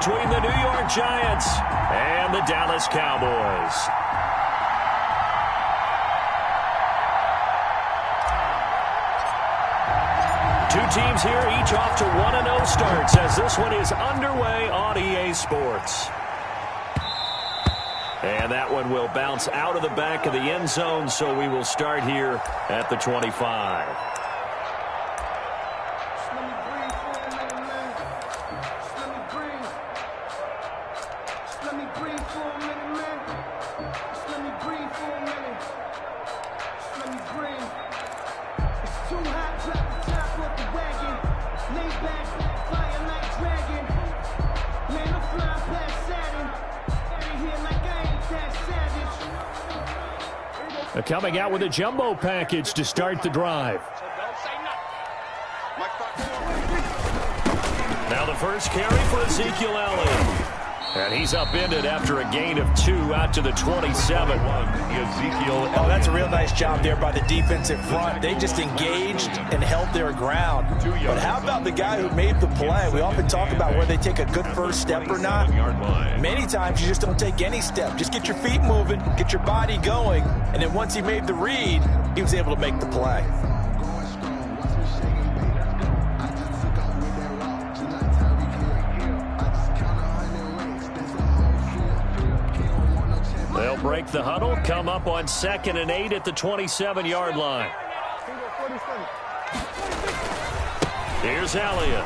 between the New York Giants and the Dallas Cowboys. Two teams here, each off to 1-0 starts as this one is underway on EA Sports. And that one will bounce out of the back of the end zone, so we will start here at the 25. Coming out with a jumbo package to start the drive. Now the first carry for Ezekiel Elliott. And he's upended after a gain of 2 out to the 27. Ezekiel. Oh, that's a real nice job there by the defensive front. They just engaged and held their ground. But how about the guy who made the play? We often talk about whether they take a good first step or not. Many times you just don't take any step. Just get your feet moving, get your body going, and then once he made the read, he was able to make the play. They'll break the huddle, come up on 2nd and 8 at the 27-yard line. Here's Elliott.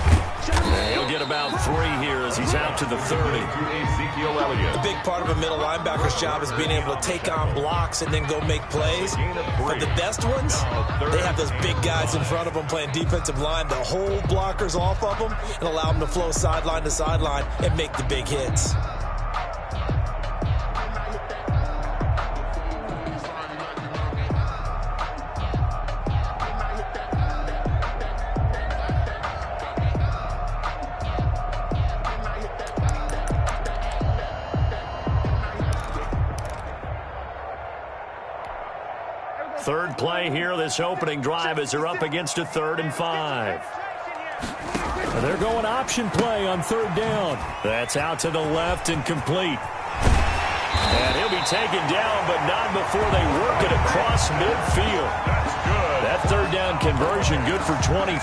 And he'll get about 3 here as he's out to the 30. A big part of a middle linebacker's job is being able to take on blocks and then go make plays. But the best ones, they have those big guys in front of them playing defensive line to hold blockers off of them and allow them to flow sideline to sideline and make the big hits. Third play here, this opening drive, as they're up against a 3rd and 5. And they're going option play on 3rd down. That's out to the left and complete. And he'll be taken down, but not before they work it across midfield. That's good. That 3rd down conversion, good for 23.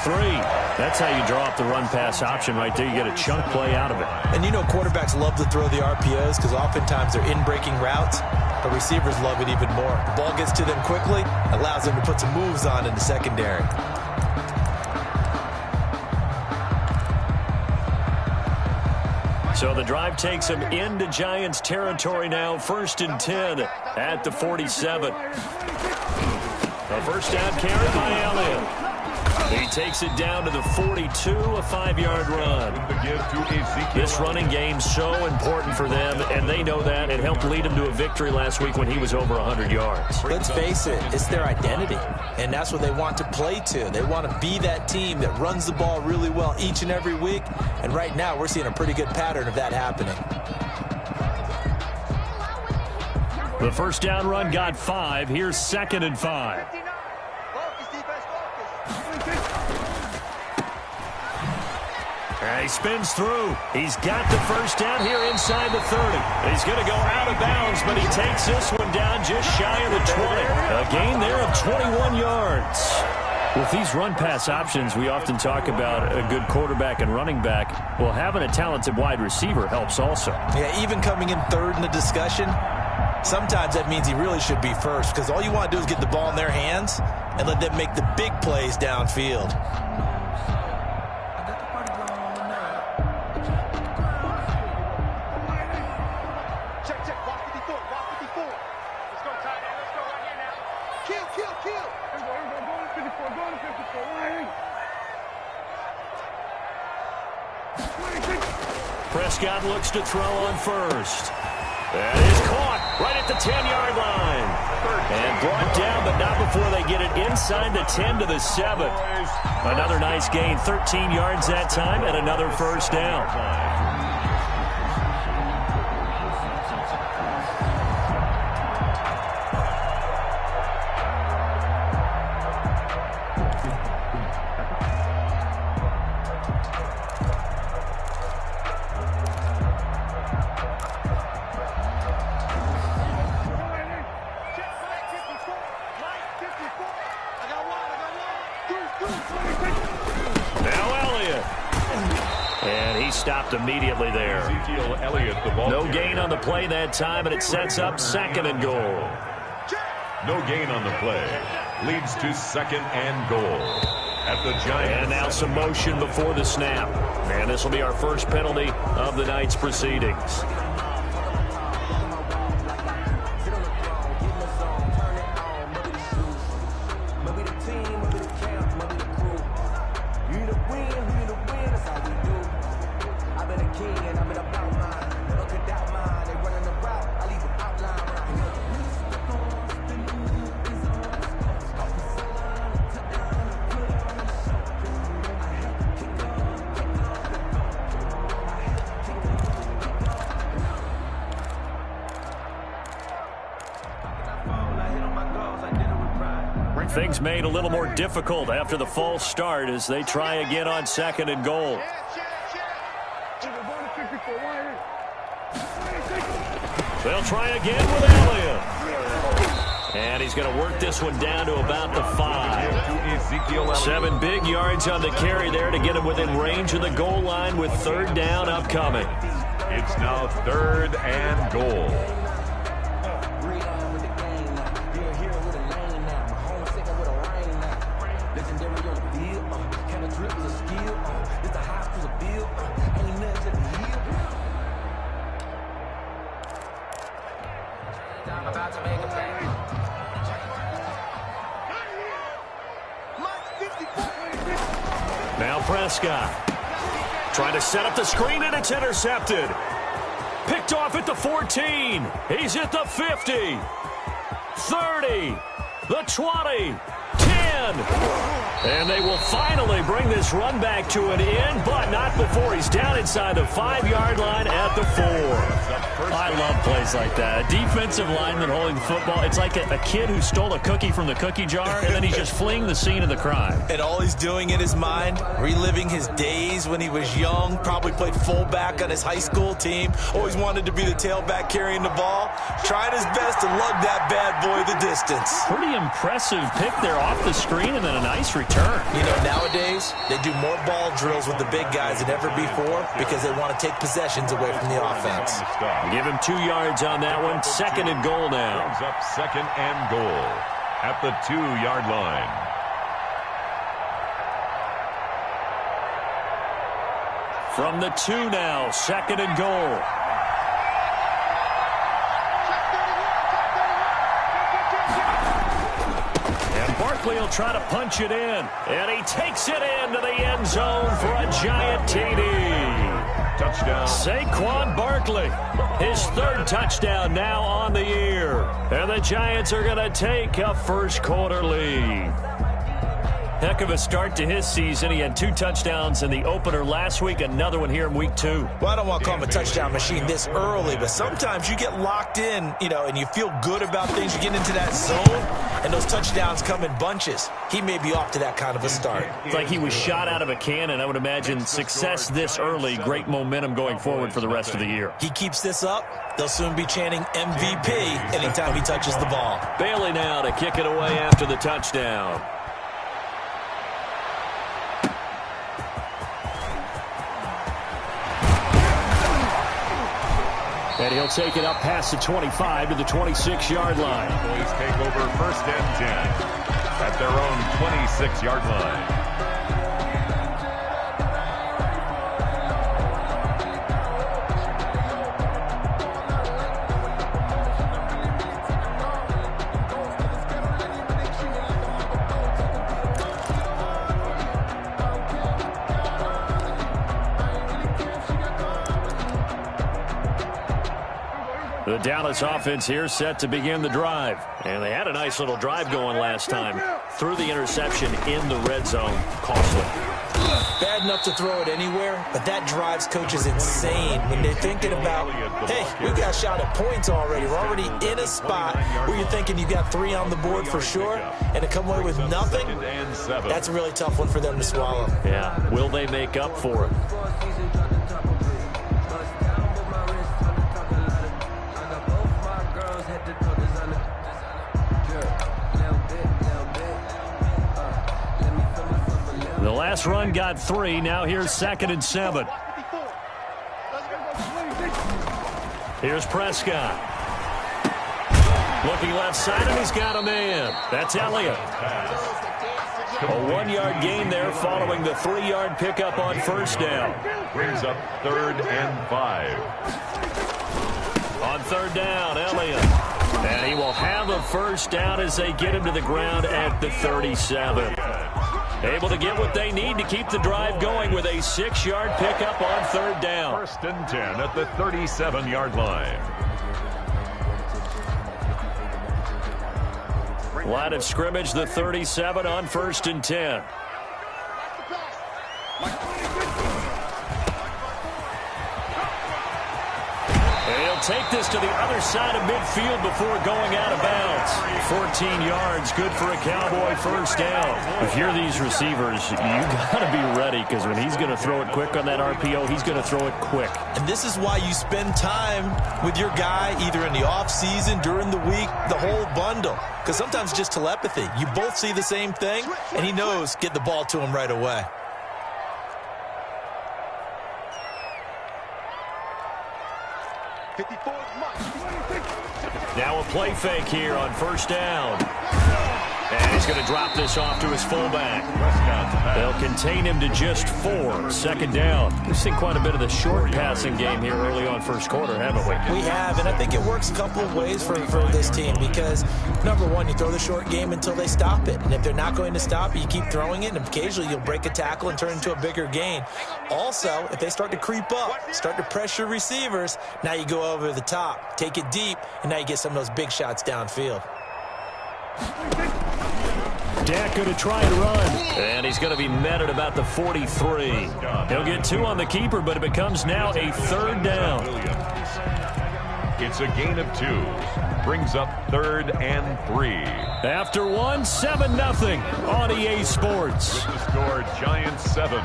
That's how you draw up the run-pass option right there. You get a chunk play out of it. And you know quarterbacks love to throw the RPOs because oftentimes they're in-breaking routes. But receivers love it even more. The ball gets to them quickly, allows them to put some moves on in the secondary. So the drive takes them into Giants territory now. 1st and 10 at the 47. A first down carry by Elliott. He takes it down to the 42, a 5-yard run. This running game so important for them, and they know that. It helped lead them to a victory last week when he was over 100 yards. Let's face it, it's their identity, and that's what they want to play to. They want to be that team that runs the ball really well each and every week, and right now we're seeing a pretty good pattern of that happening. The first down run got 5. Here's 2nd and 5. And he spins through. He's got the first down here inside the 30. He's going to go out of bounds, but he takes this one down just shy of the 20. A gain there of 21 yards. With these run-pass options, we often talk about a good quarterback and running back. Well, having a talented wide receiver helps also. Yeah, even coming in 3rd in the discussion, sometimes that means he really should be first because all you want to do is get the ball in their hands and let them make the big plays downfield. Prescott looks to throw on first. That is caught right at the 10-yard line. And brought down, but not before they get it inside the 10 to the 7. Another nice gain, 13 yards that time, and another first down. stopped immediately there. No gain on the play that time, and it sets up 2nd and goal. No gain on the play. Leads to 2nd and goal at the Giants. And now some motion before the snap. And this will be our first penalty of the night's proceedings. Things made a little more difficult after the false start as they try again on 2nd and goal. They'll try again with Elliott. And he's going to work this one down to about the 5. 7 big yards on the carry there to get him within range of the goal line with 3rd down upcoming. It's now 3rd and goal. Now Prescott trying to set up the screen, and it's intercepted. Picked off at the 14. He's at the 50. 30. The 20. 10. And they will finally bring this run back to an end, but not before he's down inside the 5-yard line at the 4. I love plays like that. A defensive lineman holding the football. It's like a kid who stole a cookie from the cookie jar, and then he's just fleeing the scene of the crime. And all he's doing in his mind, reliving his days when he was young, probably played fullback on his high school team, always wanted to be the tailback carrying the ball, trying his best to lug that bad boy the distance. Pretty impressive pick there off the screen, and then a nice return. You know, nowadays, they do more ball drills with the big guys than ever before because they want to take possessions away from the offense. Give him 2 yards on that one. 2nd and goal now. Brings up 2nd and goal at the 2-yard line. From the 2 now, 2nd and goal. He'll try to punch it in, and he takes it into the end zone for a Giant TD. Touchdown. Saquon Barkley, his 3rd touchdown now on the year. And the Giants are going to take a first-quarter lead. Heck of a start to his season. He had 2 touchdowns in the opener last week, another one here in week 2. Well, I don't want to call him a touchdown machine this early, but sometimes you get locked in, you know, and you feel good about things. You get into that zone, and those touchdowns come in bunches. He may be off to that kind of a start. It's like he was shot out of a cannon. I would imagine success this early, great momentum going forward for the rest of the year. He keeps this up, they'll soon be chanting MVP anytime he touches the ball. Bailey now to kick it away after the touchdown. And he'll take it up past the 25 to the 26-yard line. Boys take over 1st and 10 at their own 26-yard line. The Dallas offense here set to begin the drive. And they had a nice little drive going last time. Threw the interception in the red zone. Costly. Bad enough to throw it anywhere, but that drives coaches insane when they're thinking about, hey, we got shot at points already. We're already in a spot where you're thinking you got 3 on the board for sure, and to come away with nothing, that's a really tough one for them to swallow. Yeah, will they make up for it? The last run got 3. Now here's 2nd and 7. Here's Prescott. Looking left side, and he's got a man. That's Elliott. A 1-yard gain there following the 3-yard pickup on first down. Brings up 3rd and 5. On third down, Elliott. And he will have a first down as they get him to the ground at the 37. Able to get what they need to keep the drive going with a 6-yard pickup on third down. 1st and 10 at the 37-yard line. Line of scrimmage, the 37 on 1st and 10. He'll take this to the other side of midfield before going out of bounds. 14 yards, good for a Cowboy first down. If you're these receivers, you got to be ready, because when he's going to throw it quick on that RPO, he's going to throw it quick. And this is why you spend time with your guy either in the offseason, during the week, the whole bundle. Because sometimes it's just telepathy. You both see the same thing, and he knows get the ball to him right away. Now a play fake here on first down. And he's going to drop this off to his fullback. They'll contain him to just 4. 2nd down. We've seen quite a bit of the short passing game here early on first quarter, haven't we? We have, and I think it works a couple of ways for this team because, number one, you throw the short game until they stop it. And if they're not going to stop it, you keep throwing it, and occasionally you'll break a tackle and turn into a bigger gain. Also, if they start to creep up, start to pressure receivers, now you go over the top, take it deep, and now you get some of those big shots downfield. Dak going to try and run. And he's going to be met at about the 43. He'll get 2 on the keeper, but it becomes now a 3rd down. It's a gain of 2. Brings up 3rd and 3. After 1, 7-0 on EA Sports. With the score, Giants 7,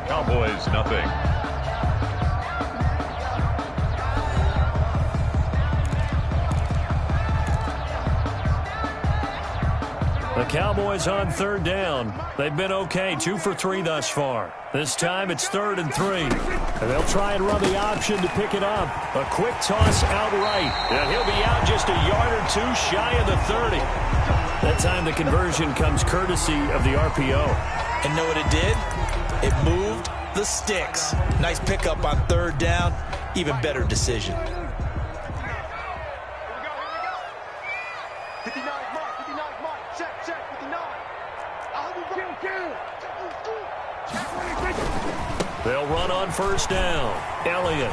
Cowboys nothing. The Cowboys on 3rd down. They've been okay, 2 for 3 thus far. This time it's 3rd and 3. And they'll try and run the option to pick it up. A quick toss outright. And he'll be out just a yard or 2 shy of the 30. That time the conversion comes courtesy of the RPO. And know what it did? It moved the sticks. Nice pickup on 3rd down. Even better decision. 59 mark, check, 59. They'll run on first down. Elliott.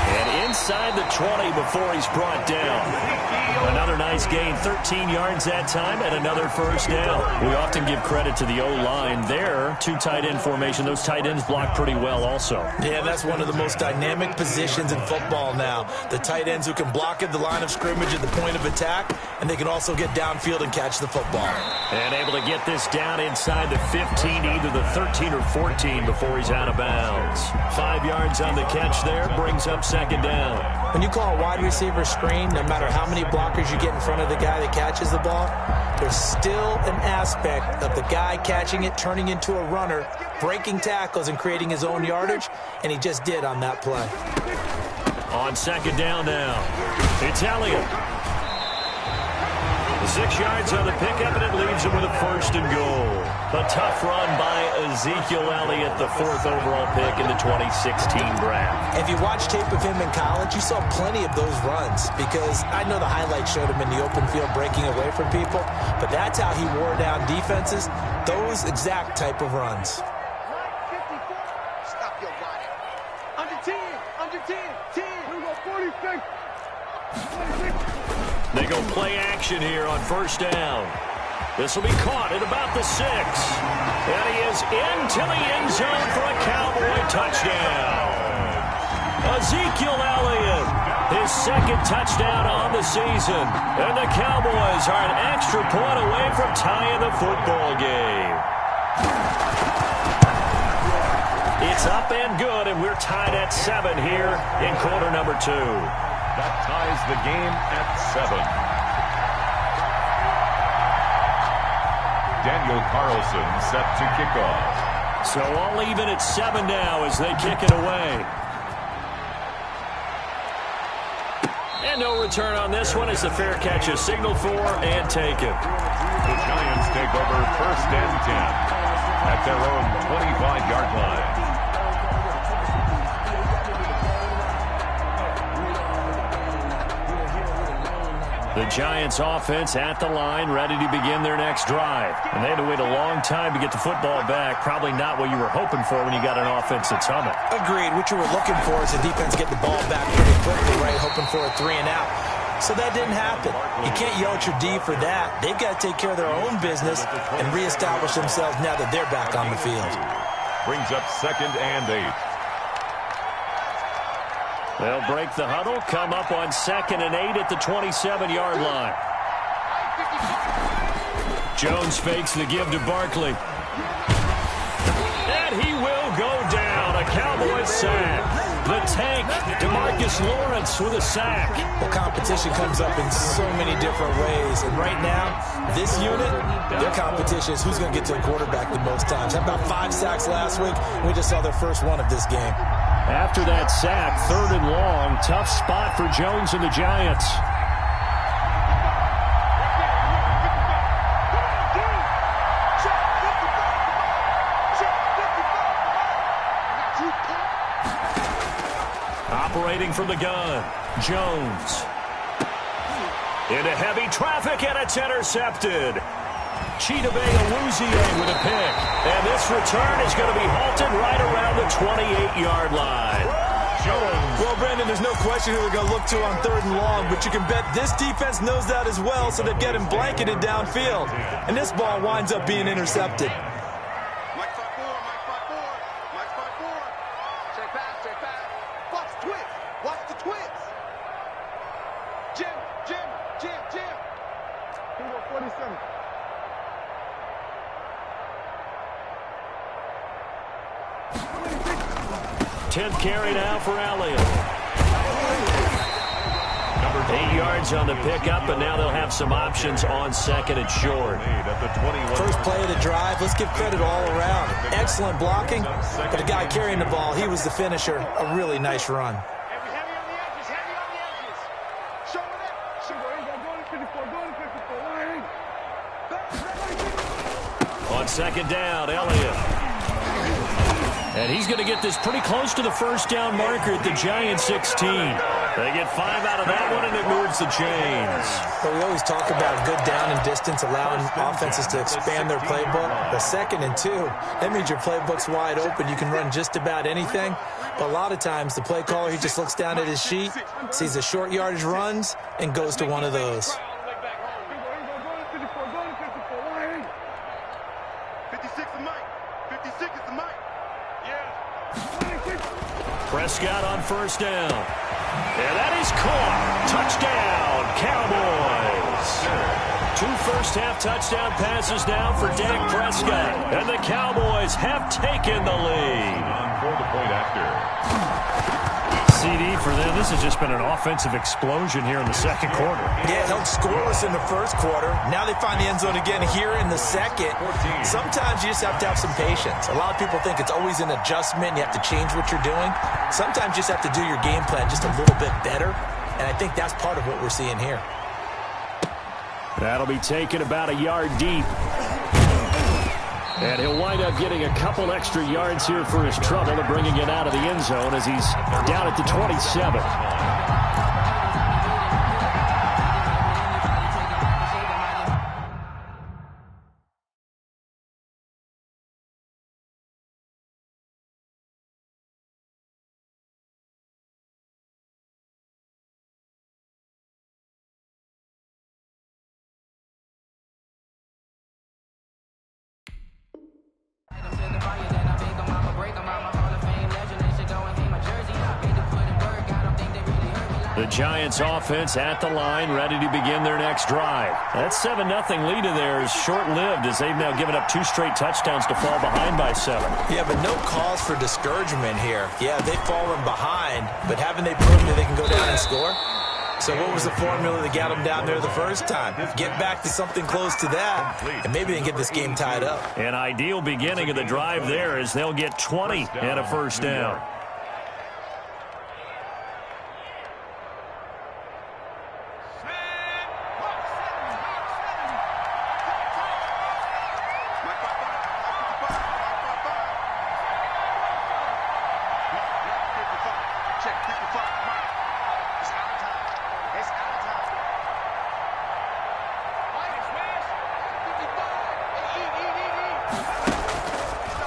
And inside the 20 before he's brought down. Another nice gain, 13 yards that time, and another first down. We often give credit to the O-line there. 2 tight end formation. Those tight ends block pretty well also. Yeah, that's one of the most dynamic positions in football now. The tight ends who can block at the line of scrimmage at the point of attack, and they can also get downfield and catch the football. And able to get this down inside the 15, either the 13 or 14 before he's out of bounds. 5 yards on the catch there, brings up 2nd down. When you call a wide receiver screen, no matter how many blockers you get in front of the guy that catches the ball, there's still an aspect of the guy catching it, turning into a runner, breaking tackles and creating his own yardage, and he just did on that play. On 2nd down now, it's Elliott. 6 yards on the pickup, and it leaves him with a 1st and goal. A tough run by Ezekiel Elliott, the 4th overall pick in the 2016 draft. If you watch tape of him in college, you saw plenty of those runs because I know the highlights showed him in the open field breaking away from people, but that's how he wore down defenses, those exact type of runs. Stop your running. Under 10, 10. We go 46. They go play action here on first down. This will be caught at about the 6. And he is into the end zone for a Cowboy touchdown. Ezekiel Elliott, his 2nd touchdown on the season. And the Cowboys are an extra point away from tying the football game. It's up and good, and we're tied at 7 here in quarter number 2. That ties the game at 7. Daniel Carlson set to kick off. So all even at 7 now as they kick it away. And no return on this one as the fair catch is signaled for and taken. The Giants take over 1st and 10 at their own 25-yard line. The Giants offense at the line, ready to begin their next drive. And they had to wait a long time to get the football back. Probably not what you were hoping for when you got an offense that's humming. Agreed. What you were looking for is the defense get the ball back pretty quickly, right? Hoping for a 3 and out. So that didn't happen. You can't yell at your D for that. They've got to take care of their own business and reestablish themselves now that they're back on the field. Brings up 2nd and 8. They'll break the huddle, come up on 2nd and 8 at the 27-yard line. Jones fakes the give to Barkley. And he will go down. A Cowboys sack. The tank, DeMarcus Lawrence with a sack. Well, competition comes up in so many different ways. And right now, this unit, their competition is who's going to get to the quarterback the most times. How about 5 sacks last week? We just saw their first one of this game. After that sack, 3rd and long, tough spot for Jones and the Giants. Operating from the gun, Jones. Into heavy traffic, and it's intercepted. Chidobe Awuzie with a pick. And this return is going to be halted right around the 28-yard line. Jones. Well, Brandon, there's no question who they're going to look to on 3rd and long, but you can bet this defense knows that as well, so they're getting blanketed downfield. And this ball winds up being intercepted. Mike 5-4, Mike 5-4, Mike 5-4. Check pass, check pass. Watch the twist. Watch the twist. Jim. Here we go, 47. 10th carry now for Elliott. 8 yards on the pickup, and now they'll have some options on 2nd and short. First play of the drive, let's give credit all around. Excellent blocking, but the guy carrying the ball, he was the finisher. A really nice run. Heavy on the edges, heavy on the edges. Show it up. Show it up. Go to 54, go to 54. On 2nd down, Elliott. And he's going to get this pretty close to the first down marker at the Giants 16. They get 5 out of that one, and it moves the chains. But we always talk about good down and distance, allowing offenses to expand their playbook. The 2nd and 2, that means your playbook's wide open. You can run just about anything. But a lot of times, the play caller, he just looks down at his sheet, sees the short yardage runs, and goes to one of those. 56 is Mike. 56 is the Mike. Prescott on 1st down. And that is caught. Touchdown, Cowboys. 2 first-half touchdown passes now for Dak Prescott. And the Cowboys have taken the lead. For the point after. CD for them. This has just been an offensive explosion here in the 2nd quarter. Yeah, held scoreless in the 1st quarter. Now they find the end zone again here in the 2nd. Sometimes you just have to have some patience. A lot of people think it's always an adjustment. You have to change what you're doing. Sometimes you just have to do your game plan just a little bit better. And I think that's part of what we're seeing here. That'll be taken about a yard deep. And he'll wind up getting a couple extra yards here for his trouble to bringing it out of the end zone as he's down at the 27. The Giants offense at the line, ready to begin their next drive. That 7-0 lead of theirs short-lived as they've now given up 2 straight touchdowns to fall behind by 7. Yeah, but no cause for discouragement here. Yeah, they've fallen behind, but haven't they proven that they can go down and score? So So what was the formula that got them down there the first time? Get back to something close to that, and maybe they can get this game tied up. An ideal beginning of the drive there as they'll get 20 and a first down.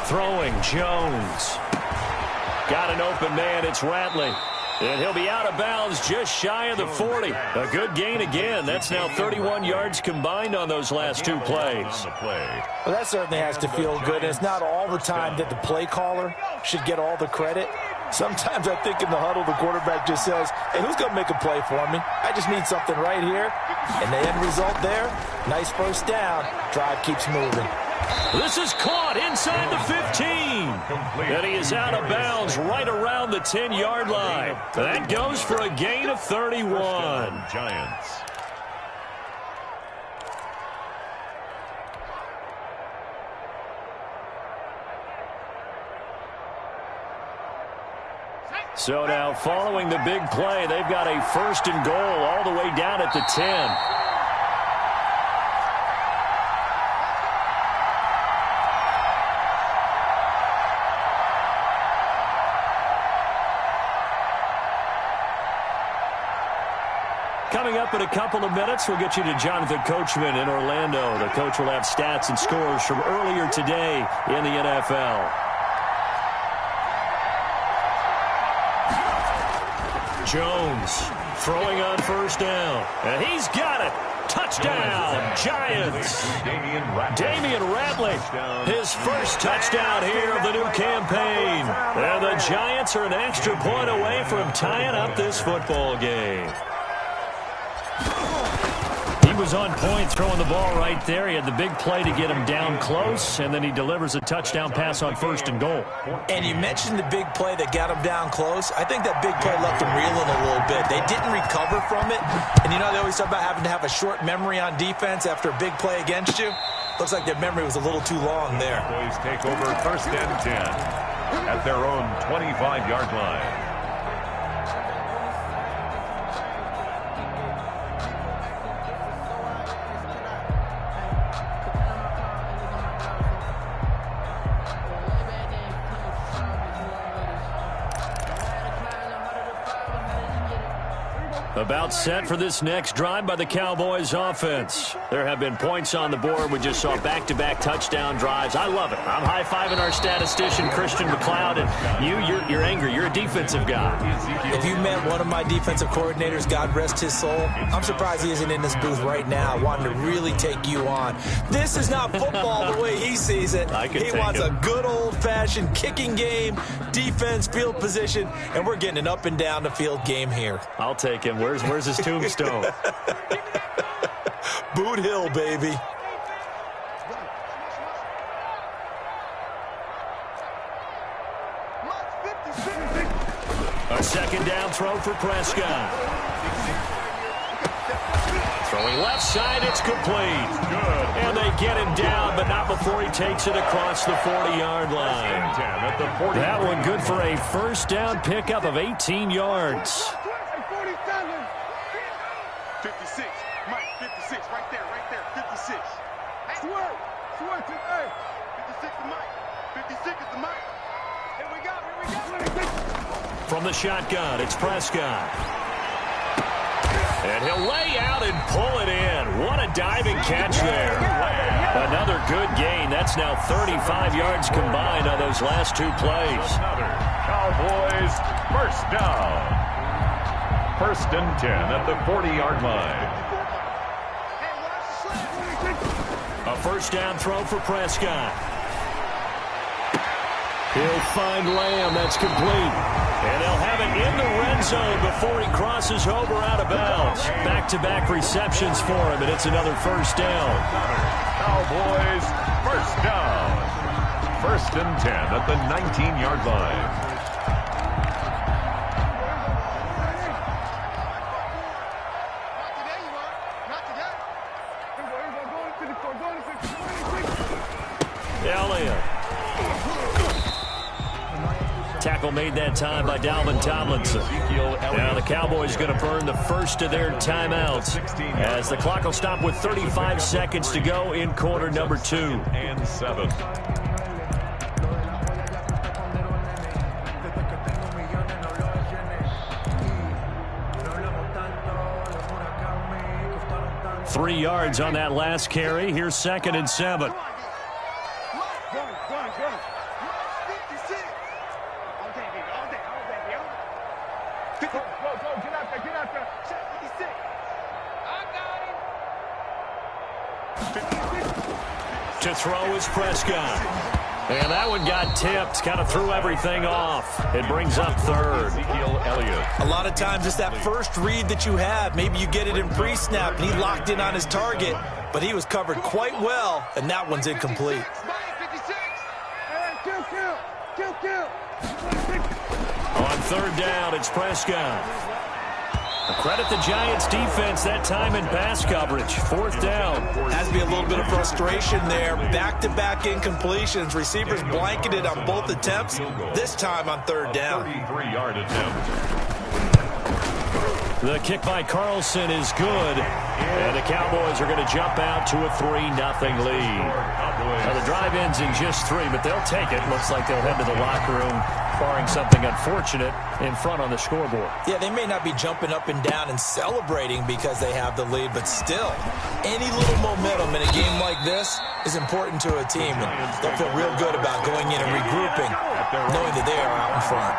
Throwing, Jones. Got an open man, it's Ratley. And he'll be out of bounds just shy of the 40. A good gain again. That's now 31 yards combined on those last two plays. Well, that certainly has to feel good. And it's not all the time that the play caller should get all the credit. Sometimes I think in the huddle, the quarterback just says, hey, who's going to make a play for me? I just need something right here. And the end result there, nice first down. Drive keeps moving. This is caught inside the 15. And he is out of bounds right around the 10-yard line. That goes for a gain of 31. Giants. So now following the big play, they've got a first and goal all the way down at the 10. Coming up in a couple of minutes, we'll get you to Jonathan Coachman in Orlando. The coach will have stats and scores from earlier today in the NFL. Jones throwing on first down. And he's got it. Touchdown, Giants. Damian Ratley, his first touchdown here of the new campaign. And the Giants are an extra point away from tying up this football game. He was on point throwing the ball right there. He had the big play to get him down close, and then he delivers a touchdown pass on first and goal. And you mentioned the big play that got him down close. I think that big play left him reeling a little bit. They didn't recover from it. And you know, they always talk about having to have a short memory on defense after a big play against you. Looks like their memory was a little too long there. Boys take over first and 10 at their own 25-yard line. About set for this next drive by the Cowboys offense. There have been points on the board. We just saw back-to-back touchdown drives. I love it. I'm high-fiving our statistician, Christian McLeod, and you're angry. You're a defensive guy. If you met one of my defensive coordinators, God rest his soul, I'm surprised he isn't in this booth right now wanting to really take you on. This is not football the way he sees it. He wants a good old-fashioned kicking game, defense, field position, and we're getting an up and down the field game here. I'll take him. Where's his tombstone? Boot Hill, baby. A second down throw for Prescott. Throwing left side, it's complete. And they get him down, but not before he takes it across the 40-yard line. That one good for a first down pickup of 18 yards. 56, Mike, 56, right there, 56. Swear, 56 to Mike, 56 is the Mike. Here we go. From the shotgun, it's Prescott. And he'll lay out and pull it in. What a diving catch there. Another good gain. That's now 35 yards combined on those last two plays. Cowboys first down. First and 10 at the 40-yard line. A first down throw for Prescott. He'll find Lamb. That's complete. And they'll have it in the red zone before he crosses over out of bounds. Back-to-back receptions for him, and it's another first down. Cowboys first down. First and 10 at the 19-yard line. made that time by Dalvin Tomlinson. Now the Cowboys going to burn the first of their timeouts as the clock will stop with 35 seconds to go in quarter number 2. And 7. Three yards on that last carry. Here's 2nd and 7. To throw is Prescott. And that one got tipped, kind of threw everything off. It brings up 3rd. A lot of times it's that first read that you have. Maybe you get it in pre-snap, and he locked in on his target, but he was covered quite well, and that one's incomplete. On 3rd down, it's Prescott. Credit the Giants defense that time in pass coverage. 4th down. Has to be a little bit of frustration there. Back-to-back incompletions. Receivers blanketed on both attempts. This time on 3rd down. 33-yard attempt. The kick by Carlson is good. And the Cowboys are going to jump out to a 3-0 lead. Now the drive ends in just 3, but they'll take it. Looks like they'll head to the locker room, barring something unfortunate in front on the scoreboard. Yeah, they may not be jumping up and down and celebrating because they have the lead, but still, any little momentum in a game like this is important to a team. And they'll feel real good about going in and regrouping, knowing that they are out in front.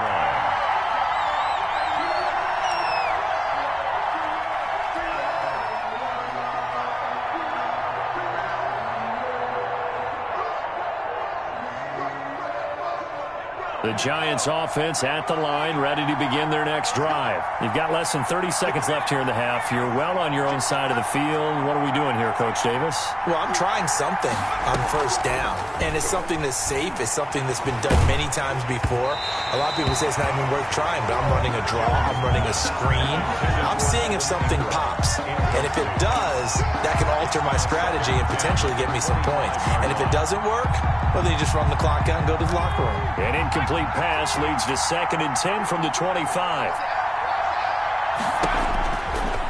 The Giants offense at the line, ready to begin their next drive. You've got less than 30 seconds left here in the half. You're well on your own side of the field. What are we doing here, Coach Davis? Well, I'm trying something on 1st down, and it's something that's safe. It's something that's been done many times before. A lot of people say it's not even worth trying, but I'm running a draw. I'm running a screen. I'm seeing if something pops, and if it does, that can alter my strategy and potentially get me some points. And if it doesn't work, well, then you just run the clock out and go to the locker room. An incomplete pass leads to 2nd and 10 from the 25.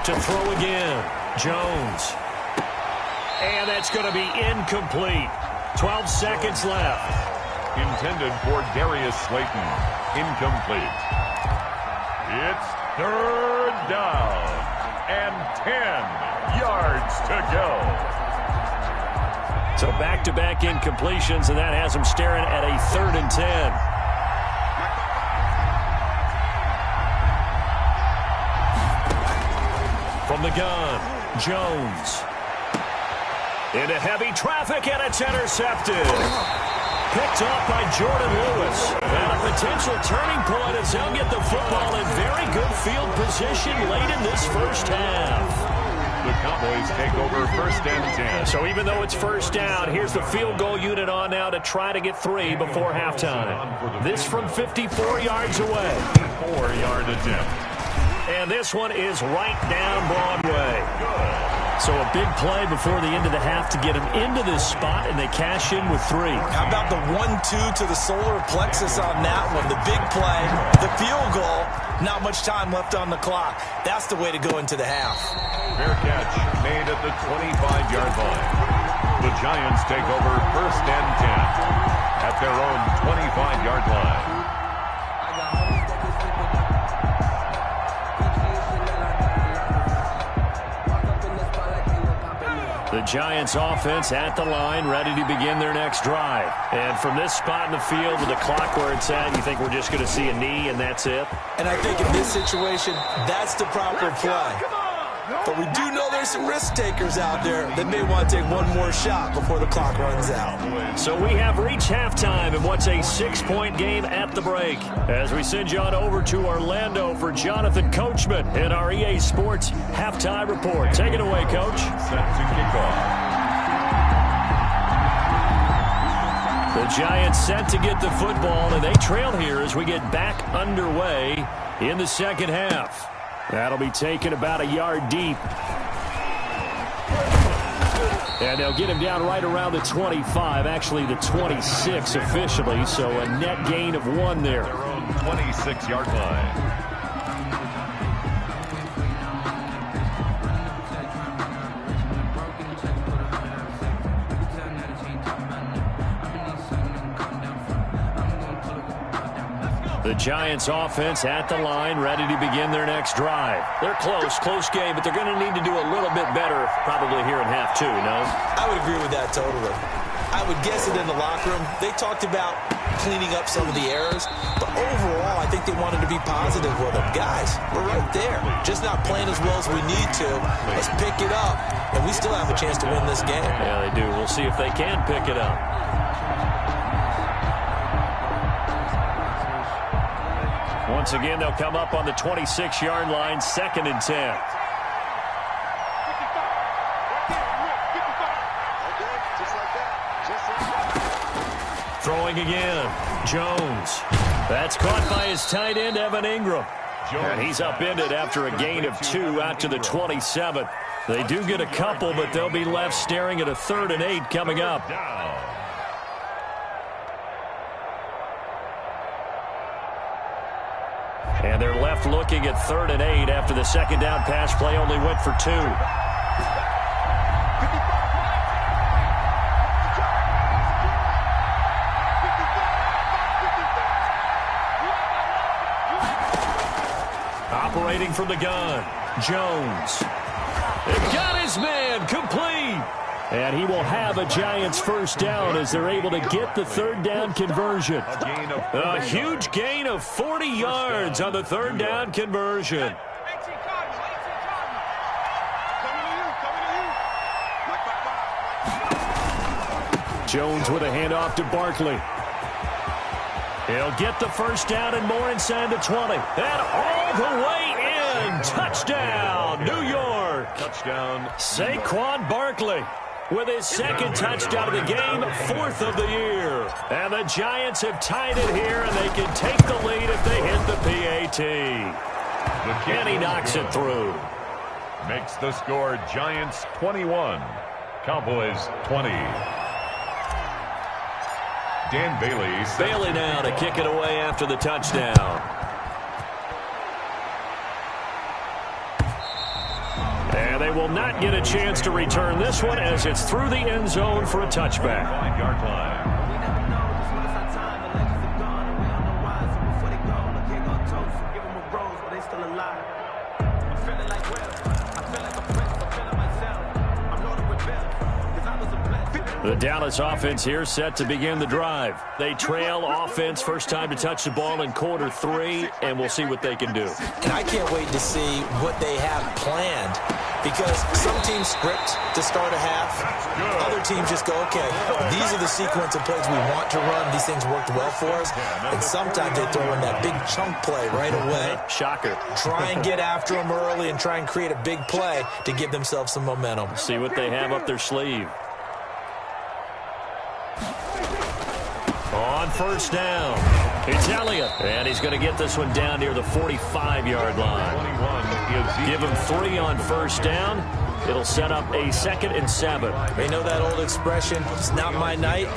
To throw again, Jones. And that's going to be incomplete. 12 seconds left. Intended for Darius Slayton. Incomplete. It's 3rd down and 10 yards to go. So back-to-back incompletions, and that has them staring at a 3rd and 10. From the gun, Jones. Into heavy traffic, and it's intercepted. Picked off by Jordan Lewis. And a potential turning point as they'll get the football in very good field position late in this first half. The Cowboys take over 1st and 10. So even though it's 1st down, here's the field goal unit on now to try to get 3 before halftime. This from 54 yards away. 4-yard attempt. And this one is right down Broadway. So a big play before the end of the half to get them into this spot, and they cash in with 3. How about the 1-2 to the solar plexus on that one? The big play, the field goal, not much time left on the clock. That's the way to go into the half. Fair catch made at the 25-yard line. The Giants take over 1st and 10 at their own 25-yard line. The Giants offense at the line, ready to begin their next drive. And from this spot in the field with the clock where it's at, you think we're just going to see a knee and that's it? And I think in this situation, that's the proper play. But we do know there's some risk takers out there that may want to take one more shot before the clock runs out. So we have reached halftime in what's a 6-point game at the break. As we send you on over to Orlando for Jonathan Coachman in our EA Sports Halftime Report. Take it away, Coach. Set to kick off. The Giants set to get the football, and they trail here as we get back underway in the second half. That'll be taken about a yard deep. And they'll get him down right around the 25, actually the 26 officially, so a net gain of 1 there. own 26-yard line. The Giants offense at the line, ready to begin their next drive. They're close game, but they're going to need to do a little bit better probably here in half two, no? I would agree with that totally. I would guess it in the locker room. They talked about cleaning up some of the errors, but overall, I think they wanted to be positive with them. Guys, we're right there. Just not playing as well as we need to. Let's pick it up, and we still have a chance to win this game. Yeah, they do. We'll see if they can pick it up. Once again, they'll come up on the 26-yard line, 2nd and 10. Throwing again, Jones. That's caught by his tight end, Evan Ingram. And he's upended after a gain of 2 out to the 27. They do get a couple, but they'll be left staring at a 3rd and 8 coming up. And they're left looking at 3rd and 8 after the 2nd down pass play only went for 2. Operating from the gun, Jones. It got his man, complete. And he will have a Giants first down as they're able to get the 3rd down conversion. A huge gain of 40 yards on the 3rd down conversion. Jones with a handoff to Barkley. He'll get the first down and more inside the 20. And all the way in. Touchdown, New York. Touchdown. Saquon Barkley with his 2nd touchdown of the game, 4th of the year. And the Giants have tied it here, and they can take the lead if they hit the PAT. And he knocks it through. Makes the score Giants 21, Cowboys 20. Dan Bailey. Bailey now to kick it away after the touchdown. And they will not get a chance to return this one as it's through the end zone for a touchback. 5-yard line. The Dallas offense here set to begin the drive. They trail offense, first time to touch the ball in quarter 3, and we'll see what they can do. And I can't wait to see what they have planned, because some teams script to start a half. Other teams just go, okay, these are the sequence of plays we want to run. These things worked well for us. And sometimes they throw in that big chunk play right away. Shocker. Try and get after them early and try and create a big play to give themselves some momentum. See what they have up their sleeve. On first down, it's Elliott. And he's going to get this one down near the 45-yard line. Give him 3 on first down. It'll set up a 2nd and 7. They know that old expression, it's not my night.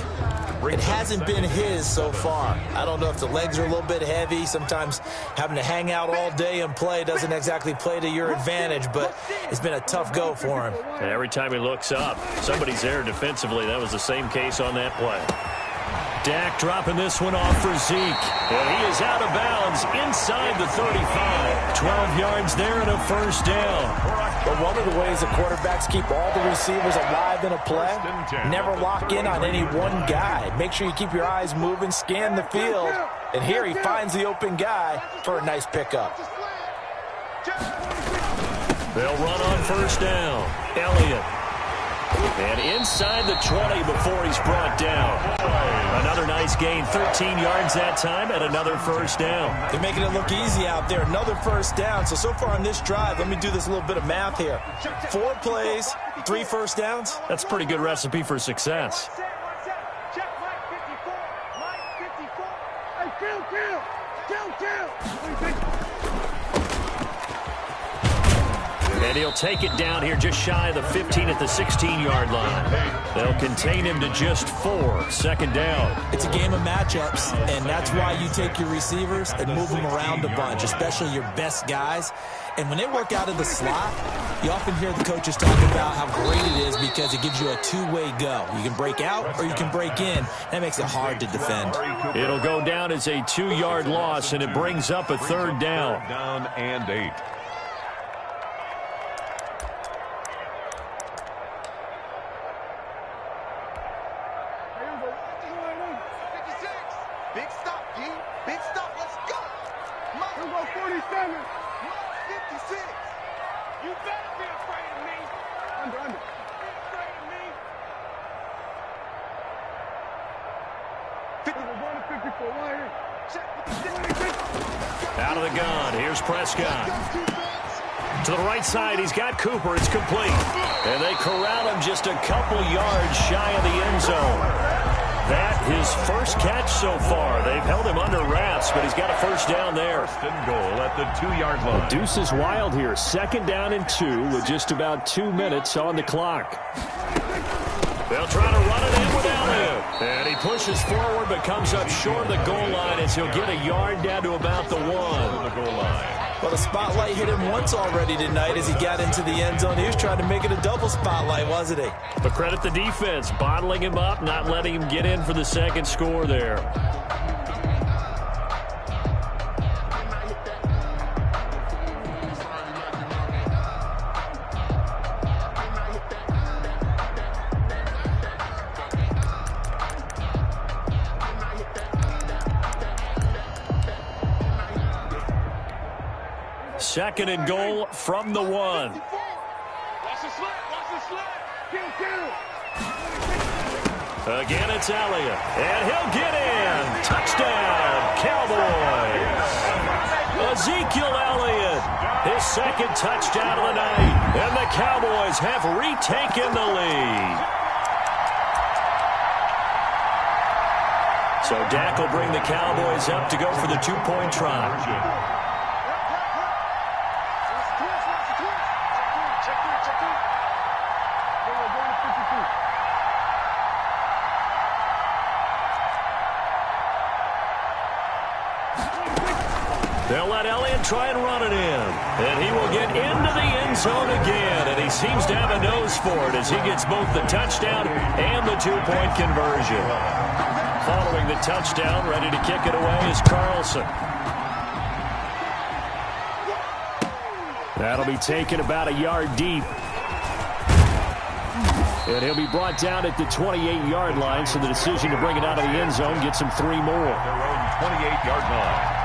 It hasn't been his so far. I don't know if the legs are a little bit heavy. Sometimes having to hang out all day and play doesn't exactly play to your advantage, but it's been a tough go for him. And every time he looks up, somebody's there defensively. That was the same case on that play. Dak dropping this one off for Zeke. And he is out of bounds inside the 35. 12 yards there and a first down. But one of the ways the quarterbacks keep all the receivers alive in a play, never lock in on any one guy. Make sure you keep your eyes moving, scan the field. And here he finds the open guy for a nice pickup. They'll run on first down. Elliott. And inside the 20 before he's brought down. Another nice gain, 13 yards that time, and another first down. They're making it look easy out there. Another first down. So far on this drive, let me do this little bit of math here. 4 plays, 3 first downs. That's a pretty good recipe for success. And And he'll take it down here just shy of the 15 at the 16-yard line. They'll contain him to just 4. Second down. It's a game of matchups, and that's why you take your receivers and move them around a bunch, especially your best guys. And when they work out of the slot, you often hear the coaches talk about how great it is because it gives you a two-way go. You can break out or you can break in. That makes it hard to defend. It'll go down as a 2-yard loss, and it brings up a third down. Down and 8. Big stop, G. Big stop. Let's go. We'll go 47. 56. You better be afraid of me. Under. Be afraid of me. 51 to 54. Right here. Check with the Out of the gun. Here's Prescott. To the right side, he's got Cooper. It's complete. And they corral him just a couple yards shy of the end zone. That his first catch so far. They've held him under wraps, but he's got a first down there. First and goal at the 2-yard line. Deuce is wild here. Second down and 2 with just about 2 minutes on the clock. They'll try to run it in with Elliott. And he pushes forward but comes up short of the goal line as he'll get a yard down to about the 1. The goal line. Well, the spotlight hit him once already tonight as he got into the end zone. He was trying to make it a double spotlight, wasn't he? But credit the defense, bottling him up, not letting him get in for the second score there. Second and goal from the 1. Watch the slip. Watch the slip. Kill. Again, it's Elliott. And he'll get in. Touchdown, Cowboys. Ezekiel Elliott, his second touchdown of the night. And the Cowboys have retaken the lead. So Dak will bring the Cowboys up to go for the 2-point try. They'll let Elliott try and run it in. And he will get into the end zone again. And he seems to have a nose for it as he gets both the touchdown and the 2-point conversion. Following the touchdown, ready to kick it away is Carlson. That'll be taken about a yard deep. And he'll be brought down at the 28-yard line, so the decision to bring it out of the end zone gets him 3 more. Their own 28-yard line.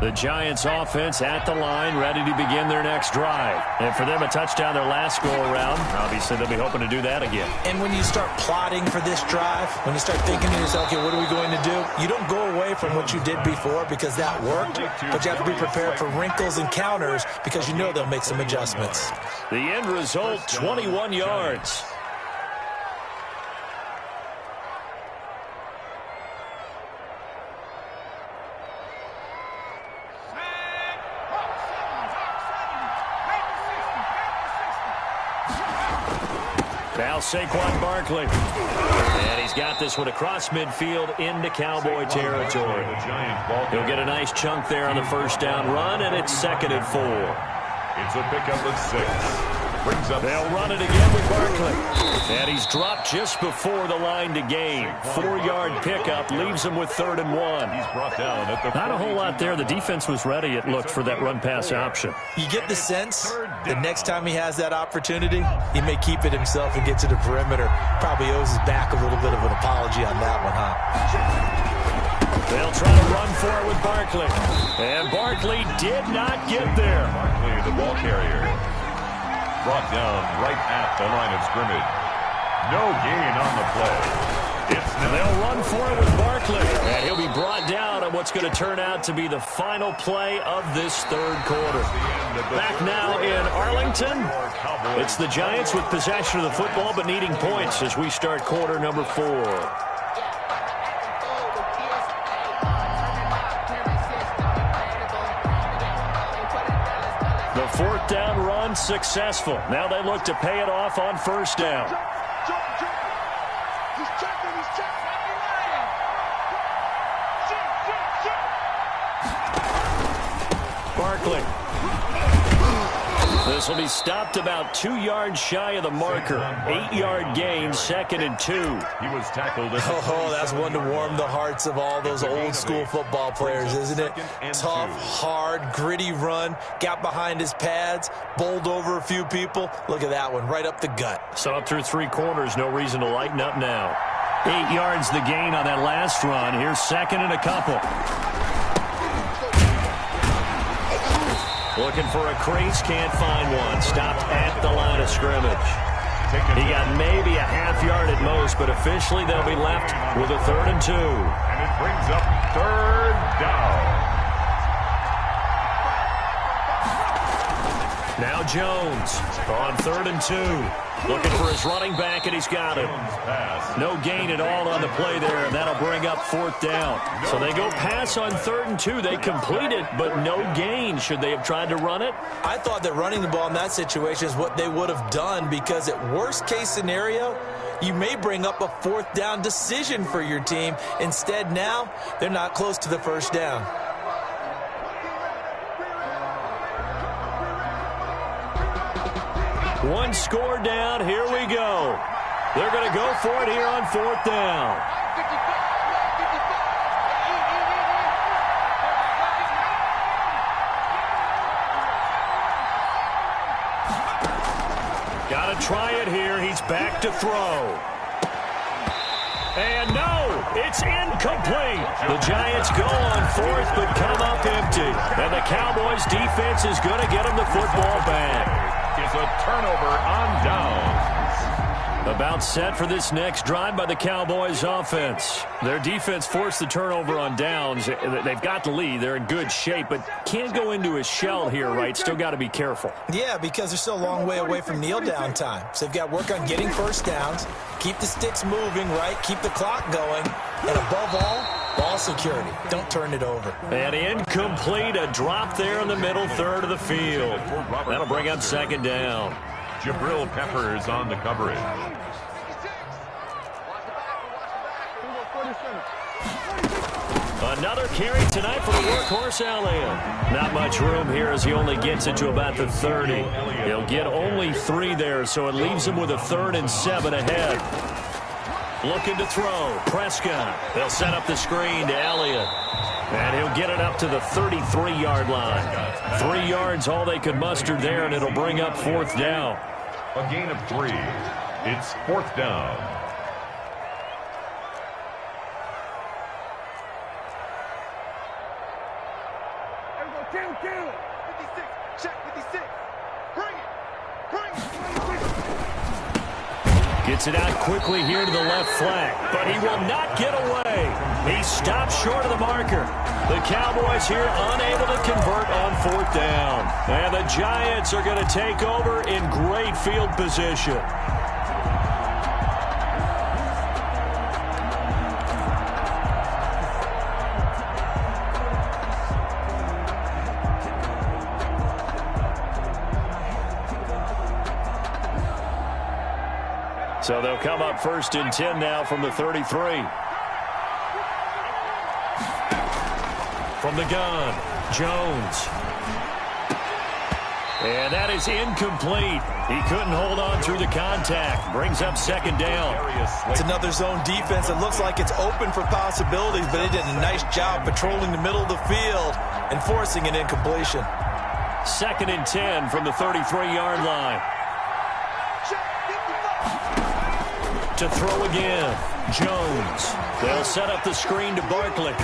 The Giants offense at the line, ready to begin their next drive. And for them, a touchdown their last go-around. Obviously, they'll be hoping to do that again. And when you start plotting for this drive, when you start thinking to yourself, okay, what are we going to do? You don't go away from what you did before because that worked, but you have to be prepared for wrinkles and counters because you know they'll make some adjustments. The end result, 21 yards. Now Saquon Barkley. And he's got this one across midfield into Cowboy territory. He'll get a nice chunk there on the first down run, and it's 2nd and 4. It's a pickup of 6. Brings up. They'll run it again with Barkley. And he's dropped just before the line to gain. 4-yard pickup leaves him with 3rd and 1. He's brought down at the Not a whole lot there. The defense was ready, it looked, for that run-pass option. You get the sense that next time he has that opportunity, he may keep it himself and get to the perimeter. Probably owes his back a little bit of an apology on that one, huh? They'll try to run for it with Barkley. And Barkley did not get there. Barkley, the ball carrier. Brought down right at the line of scrimmage. No gain on the play. It's and they'll run for it with Barkley. And he'll be brought down on what's that's going to turn out to be the final play of this third quarter. Back now in Arlington, it's the Giants with possession of the football but needing points as we start quarter number 4. The fourth down run successful. Now they look to pay it off on first down. Barkley. This will be stopped about 2 yards shy of the marker. 8-yard gain, 2nd and 2. He was tackled. Oh, that's one to warm the hearts of all those old school football players, isn't it? Tough, hard, gritty run. Got behind his pads, bowled over a few people. Look at that one, right up the gut. So up through 3 quarters, no reason to lighten up now. 8 yards the gain on that last run. Here's 2nd and a couple. Looking for a crease, can't find one. Stopped at the line of scrimmage. He got maybe a half yard at most, but officially they'll be left with a 3rd and 2. And it brings up 3rd down. Now Jones on 3rd and 2. Looking for his running back, and he's got him. No gain at all on the play there, and that'll bring up 4th down. So they go pass on 3rd and 2. They complete it, but no gain. Should they have tried to run it? I thought that running the ball in that situation is what they would have done, because at worst case scenario, you may bring up a 4th down decision for your team. Instead, now they're not close to the first down. One score down. Here we go. They're going to go for it here on 4th down. Got to try it here. He's back to throw. And no, it's incomplete. The Giants go on 4th but come up empty. And the Cowboys defense is going to get them the football back. Is a turnover on downs. About set for this next drive by the Cowboys offense. Their defense forced the turnover on downs. They've got the lead. They're in good shape, but can't go into a shell here, right? Still got to be careful. Yeah, because they're still a long way away from kneel down time. So they've got to work on getting first downs, keep the sticks moving, right? Keep the clock going, and above all, ball security. Don't turn it over. And incomplete, a drop there in the middle third of the field. That'll bring up 2nd down. Jabril Peppers on the coverage. Another carry tonight for the workhorse Elliott. Not much room here as he only gets it to about the 30. He'll get only 3 there, so it leaves him with a 3rd and 7 ahead. Looking to throw. Prescott. They'll set up the screen to Elliott. And he'll get it up to the 33-yard line. 3 yards all they could muster there, and it'll bring up 4th down. A gain of 3. It's 4th down. Kill. 56. Check 56. Bring it. Gets it out quickly here to the left flank, but he will not get away. He stops short of the marker. The Cowboys here unable to convert on 4th down. And the Giants are going to take over in great field position. So they'll come up 1st and 10 now from the 33. From the gun, Jones. And that is incomplete. He couldn't hold on through the contact. Brings up 2nd down. It's another zone defense. It looks like it's open for possibilities, but they did a nice job patrolling the middle of the field and forcing an incompletion. 2nd and 10 from the 33-yard line. To throw again, Jones. They'll set up the screen to Barkley.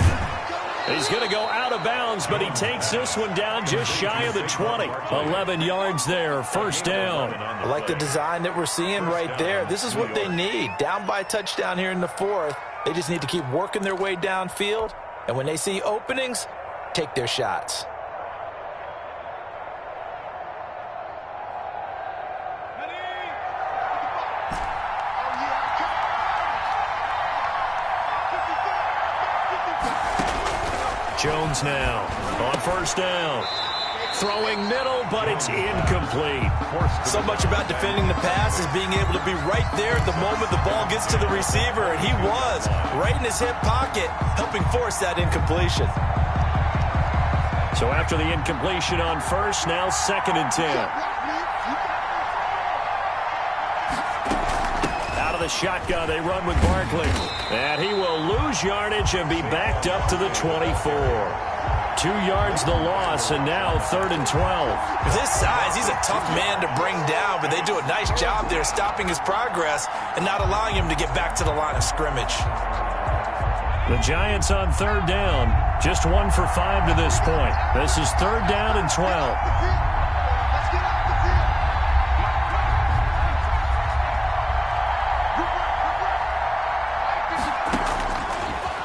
He's going to go out of bounds, but he takes this one down just shy of the 20. 11 yards there, 1st down. I like the design that we're seeing right there. This is what they need. Down by a touchdown here in the 4th. They just need to keep working their way downfield And when they see openings, take their shots. Jones now on first down. Throwing middle, but it's incomplete. So much about defending the pass is being able to be right there at the moment the ball gets to the receiver, and he was right in his hip pocket, helping force that incompletion. So after the incompletion on first, now 2nd and 10. Out of the shotgun, they run with Barkley. And he will lose yardage and be backed up to the 24. 2 yards the loss, and now 3rd and 12. With his size, he's a tough man to bring down, but they do a nice job there stopping his progress and not allowing him to get back to the line of scrimmage. The Giants on 3rd down, just 1 for 5 to this point. This is 3rd down and 12.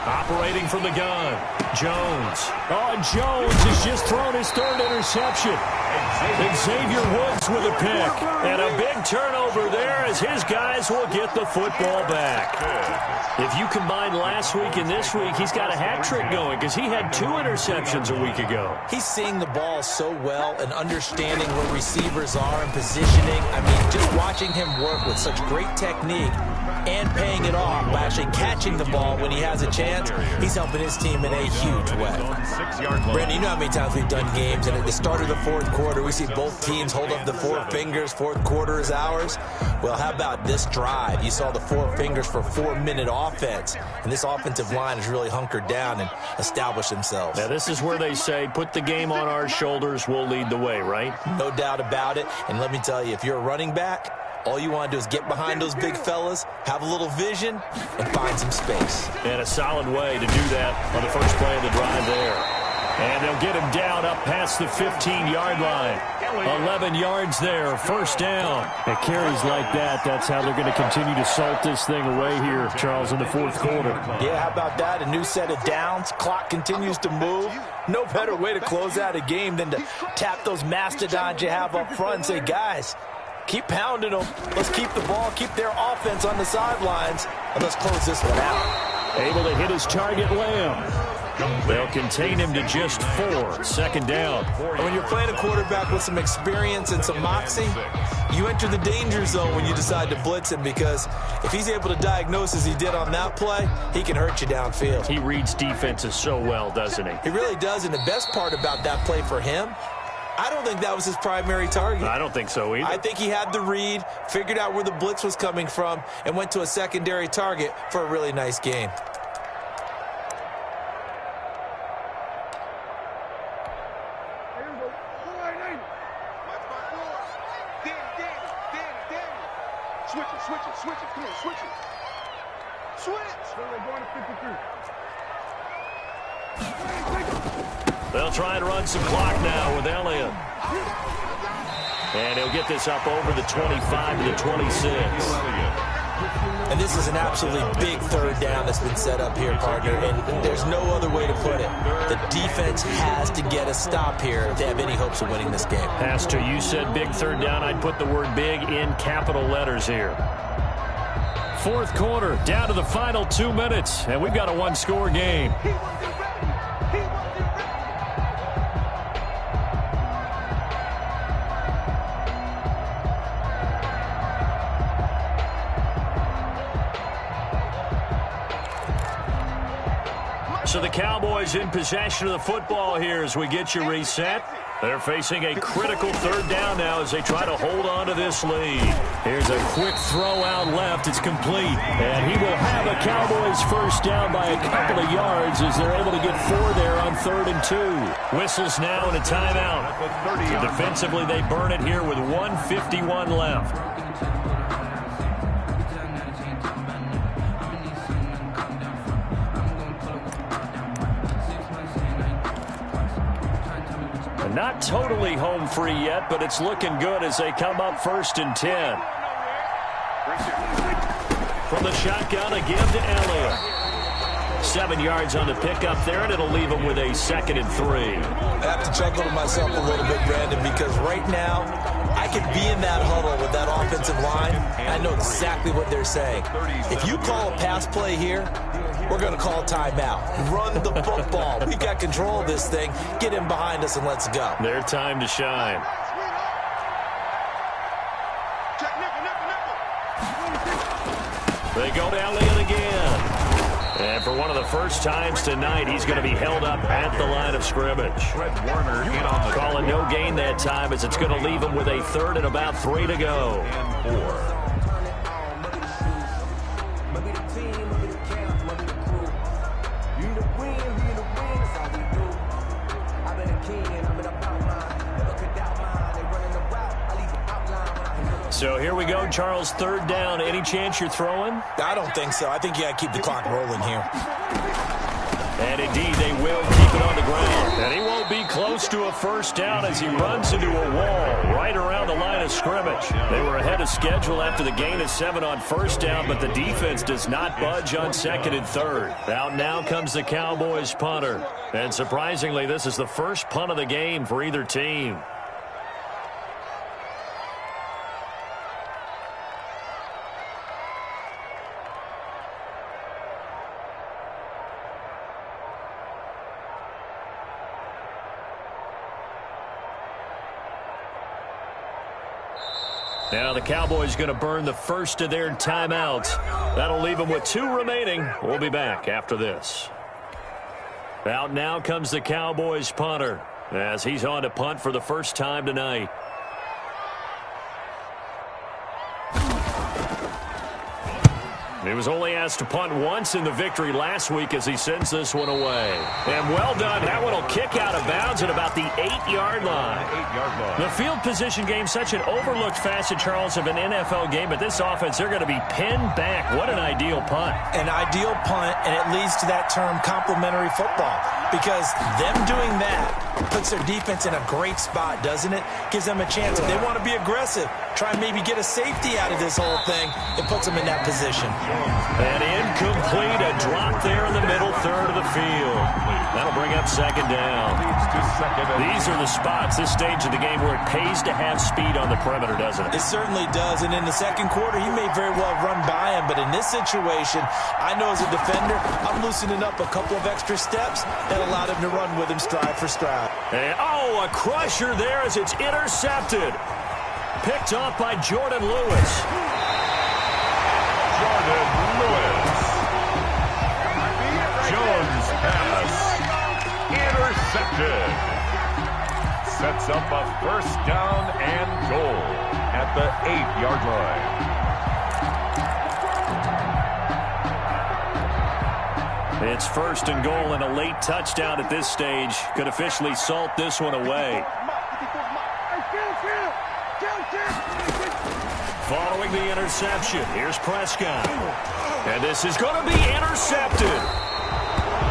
Operating from the gun, Jones. Oh, and Jones has just thrown his 3rd interception. Xavier Woods with a pick. And a big turnover there as his guys will get the football back. If you combine last week and this week, he's got a hat trick going because he had 2 interceptions a week ago. He's seeing the ball so well and understanding where receivers are and positioning. I mean, just watching him work with such great technique and paying it off by actually catching the ball when he has a chance, he's helping his team in a huge way. Brandon, you know how many times we've done games, and at the start of the 4th quarter, we see both teams hold up the 4 fingers, 4th quarter is ours. Well, how about this drive? You saw the 4 fingers for 4-minute offense, and this offensive line has really hunkered down and established themselves. Now, this is where they say, put the game on our shoulders, we'll lead the way, right? No doubt about it, and let me tell you, if you're a running back, all you want to do is get behind those big fellas, have a little vision, and find some space. And a solid way to do that on the first play of the drive there. And they'll get him down up past the 15-yard line. 11 yards there, first down. At carries like that, that's how they're going to continue to salt this thing away here, Charles, in the 4th quarter. Yeah, how about that? A new set of downs. Clock continues to move. No better way to close out a game than to tap those mastodons you have up front and say, guys, keep pounding them. Let's keep the ball, keep their offense on the sidelines, and let's close this one out. Able to hit his target, Lamb. They'll contain him to just 4, 2nd down. And when you're playing a quarterback with some experience and some moxie, you enter the danger zone when you decide to blitz him, because if he's able to diagnose as he did on that play, he can hurt you downfield. He reads defenses so well, doesn't he? He really does, and the best part about that play for him, I don't think that was his primary target. I don't think so either. I think he had the read, figured out where the blitz was coming from, and went to a secondary target for a really nice game. Switch it. Come on, switch it. Switch. They're going to 53. They'll try and run some clock now with Elliott. And he'll get this up over the 25 to the 26. And this is an absolutely big 3rd down that's been set up here, partner, and there's no other way to put it. The defense has to get a stop here if they have any hopes of winning this game. Pastor, you said big 3rd down. I'd put the word big in capital letters here. 4th quarter, down to the final 2 minutes, and we've got a 1-score game. So the Cowboys in possession of the football here as we get you reset. They're facing a critical 3rd down now as they try to hold on to this lead. Here's a quick throw out left. It's complete. And he will have a Cowboys first down by a couple of yards as they're able to get 4 there on 3rd and 2. Whistles now and a timeout. So defensively, they burn it here with 1:51 left. Not totally home free yet, but it's looking good as they come up 1st and 10. From the shotgun, a give to Elliott. 7 yards on the pickup there, and it'll leave them with a 2nd and 3. I have to chuckle to myself a little bit, Brandon, because right now I could be in that huddle with that offensive line. I know exactly what they're saying. If you call a pass play here, we're going to call a timeout. Run the football. We've got control of this thing. Get him behind us and let's go. Their time to shine. They go down Leon again. And for one of the first times tonight, he's going to be held up at the line of scrimmage. Fred Warner in on the Calling no gain that time as it's going to leave him with a 3rd and about 3 to go. and 4. So here we go, Charles, 3rd down. Any chance you're throwing? I don't think so. I think you got to keep the clock rolling here. And indeed, they will keep it on the ground. And he won't be close to a 1st down as he runs into a wall right around the line of scrimmage. They were ahead of schedule after the gain of 7 on 1st down, but the defense does not budge on 2nd and 3rd. Out now comes the Cowboys punter. And surprisingly, this is the first punt of the game for either team. Now the Cowboys going to burn the first of their timeouts. That'll leave them with 2 remaining. We'll be back after this. Out now comes the Cowboys punter as he's on to punt for the first time tonight. He was only asked to punt once in the victory last week as he sends this one away. And well done. That one will kick out of bounds at about the 8-yard line. The field position game, such an overlooked facet, Charles, of an NFL game. But this offense, they're going to be pinned back. What an ideal punt. An ideal punt, and it leads to that term complementary football. Because them doing that puts their defense in a great spot, doesn't it? Gives them a chance. If they want to be aggressive, try and maybe get a safety out of this whole thing, it puts them in that position. An incomplete, a drop there in the middle third of the field. That'll bring up 2nd down. These are the spots, this stage of the game, where it pays to have speed on the perimeter, doesn't it? It certainly does, and in the 2nd quarter, he may very well run by him, but in this situation, I know as a defender, I'm loosening up a couple of extra steps that allowed him to run with him stride for stride. And, oh, a crusher there as it's intercepted. Picked off by Jordan Lewis. Jordan Lewis. Jones pass. Intercepted. Sets up a 1st down and goal at the 8-yard line. It's 1st and goal and a late touchdown at this stage. Could officially salt this one away. Following the interception, here's Prescott. And this is going to be intercepted.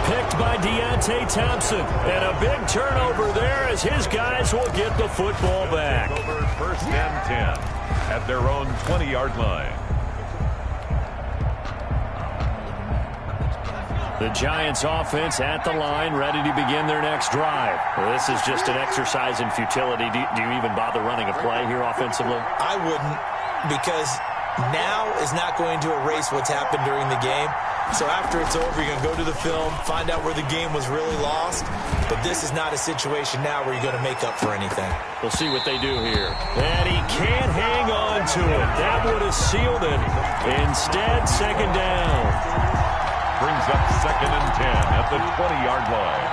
Picked by Deontay Thompson. And a big turnover there as his guys will get the football back. Over 1st and 10 at their own 20-yard line. The Giants offense at the line, ready to begin their next drive. Well, this is just an exercise in futility. Do you even bother running a play here offensively? I wouldn't, because now is not going to erase what's happened during the game. So after it's over, you're going to go to the film, find out where the game was really lost. But this is not a situation now where you're going to make up for anything. We'll see what they do here. And he can't hang on to it. That would have sealed it. Instead, 2nd down. Brings up 2nd and 10 at the 20-yard line.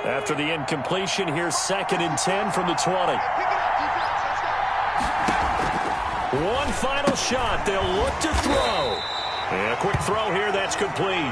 After the incompletion, here's 2nd and 10 from the 20. One final shot. They'll look to throw. And a quick throw here. That's complete.